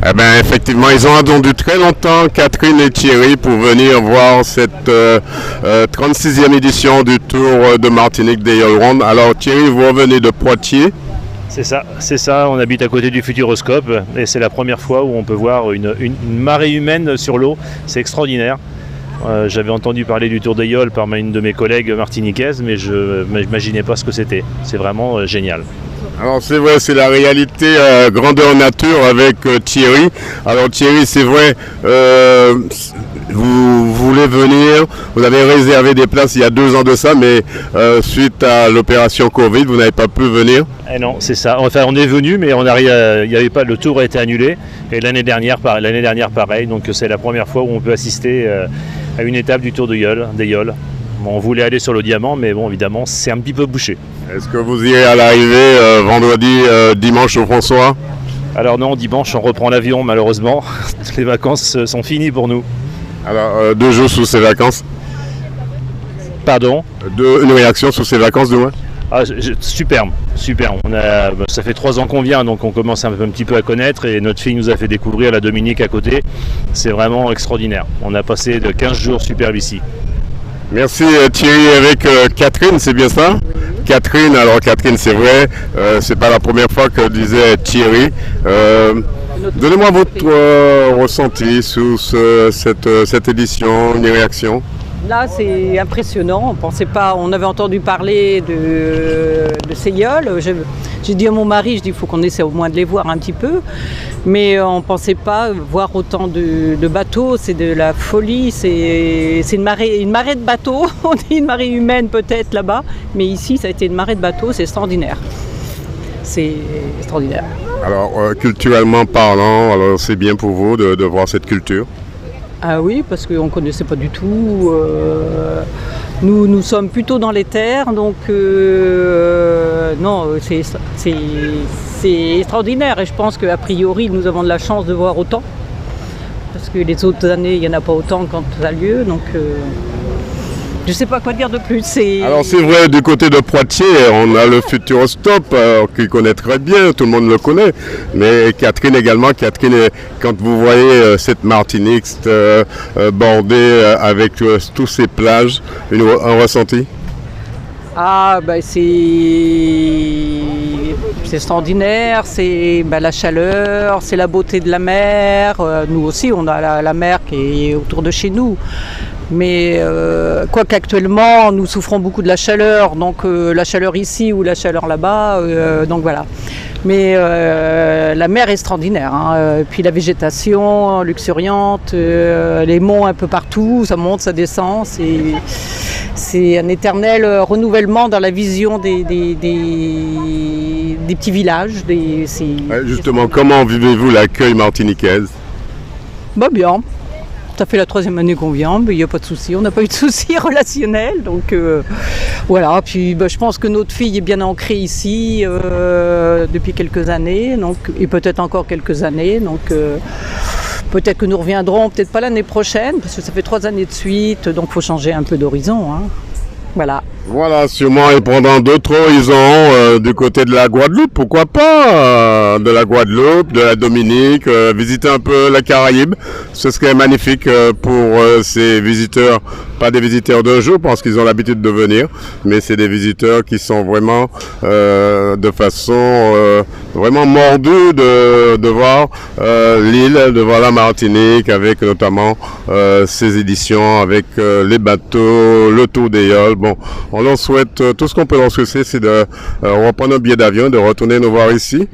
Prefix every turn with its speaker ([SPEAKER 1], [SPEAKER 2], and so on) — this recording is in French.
[SPEAKER 1] Eh ben, effectivement, ils ont attendu très longtemps, Catherine et Thierry, pour venir voir cette 36e édition du Tour de Martinique des Yole Ronde. Alors Thierry, vous revenez de Poitiers.
[SPEAKER 2] C'est ça, on habite à côté du Futuroscope et c'est la première fois où on peut voir une marée humaine sur l'eau, c'est extraordinaire. J'avais entendu parler du Tour des Yoles par une de mes collègues martiniquaises, mais je n'imaginais pas ce que c'était. C'est vraiment génial.
[SPEAKER 1] Alors c'est vrai, c'est la réalité grandeur nature avec Thierry. Alors Thierry, c'est vrai, vous voulez venir, vous avez réservé des places il y a 2 ans de ça, mais suite à l'opération Covid, vous n'avez pas pu venir.
[SPEAKER 2] Eh non, c'est ça. Enfin, on est venu, mais il y avait pas, le tour a été annulé. Et l'année dernière, pareil. Donc c'est la première fois où on peut assister à une étape du Tour des Yoles. Bon, on voulait aller sur le Diamant, mais bon, évidemment, c'est un petit peu bouché.
[SPEAKER 1] Est-ce que vous irez à l'arrivée vendredi, dimanche au François?
[SPEAKER 2] Alors non, dimanche, on reprend l'avion, malheureusement. Les vacances sont finies pour nous.
[SPEAKER 1] Alors, 2 jours sous ces vacances?
[SPEAKER 2] Pardon?
[SPEAKER 1] Une réaction sur ces vacances, du moins?
[SPEAKER 2] Superbe. Ça fait 3 ans qu'on vient, donc on commence un petit peu à connaître et notre fille nous a fait découvrir la Dominique à côté. C'est vraiment extraordinaire. On a passé de 15 jours superbes ici.
[SPEAKER 1] Merci Thierry avec Catherine, c'est bien ça? Catherine, alors Catherine, c'est vrai, c'est pas la première fois que disait Thierry. Donnez-moi votre ressenti sur cette édition, une réaction.
[SPEAKER 3] Là, c'est impressionnant. On pensait pas. On avait entendu parler de ces yoles. J'ai dit à mon mari, il faut qu'on essaie au moins de les voir un petit peu. Mais on ne pensait pas voir autant de bateaux. C'est de la folie. C'est une marée de bateaux. On dit une marée humaine peut-être là-bas. Mais ici, ça a été une marée de bateaux. C'est extraordinaire. C'est extraordinaire.
[SPEAKER 1] Alors, culturellement parlant, alors c'est bien pour vous de voir cette culture?
[SPEAKER 3] Ah oui, parce qu'on ne connaissait pas du tout. Nous sommes plutôt dans les terres, donc non, c'est extraordinaire. Et je pense qu'a priori, nous avons de la chance de voir autant. Parce que les autres années, il n'y en a pas autant quand ça a lieu. Donc je ne sais pas quoi dire de plus.
[SPEAKER 1] Alors c'est vrai, du côté de Poitiers, on a le Futuroscope, qui connaît très bien, tout le monde le connaît. Mais Catherine également, quand vous voyez cette Martinique bordée avec tous ces plages, un ressenti?
[SPEAKER 3] Ah, ben c'est extraordinaire, c'est la chaleur, c'est la beauté de la mer. Nous aussi, on a la mer qui est autour de chez nous. Mais quoi qu'actuellement, nous souffrons beaucoup de la chaleur, donc la chaleur ici ou la chaleur là-bas, donc voilà. Mais la mer est extraordinaire, hein. Puis la végétation luxuriante, les monts un peu partout, ça monte, ça descend. C'est un éternel renouvellement dans la vision des petits villages.
[SPEAKER 1] Justement, comment vivez-vous l'accueil martiniquais?
[SPEAKER 3] Bien. Ça fait la 3e année qu'on vient, mais il n'y a pas de souci, on n'a pas eu de soucis relationnels, donc voilà. Puis je pense que notre fille est bien ancrée ici depuis quelques années, donc, et peut-être encore quelques années, donc peut-être que nous reviendrons, peut-être pas l'année prochaine, parce que ça fait 3 années de suite, donc il faut changer un peu d'horizon, hein. Voilà.
[SPEAKER 1] Voilà, sûrement, et pendant d'autres horizons du côté de la Guadeloupe, pourquoi pas, de la Guadeloupe, de la Dominique, visiter un peu la Caraïbe, ce serait magnifique pour ces visiteurs, pas des visiteurs d'un jour, parce qu'ils ont l'habitude de venir, mais c'est des visiteurs qui sont vraiment de façon vraiment mordus de voir l'île, de voir la Martinique, avec notamment ces éditions, avec les bateaux, le Tour des Yoles. Bon, on leur souhaite, tout ce qu'on peut leur souhaiter, c'est de reprendre un billet d'avion, de retourner nous voir ici.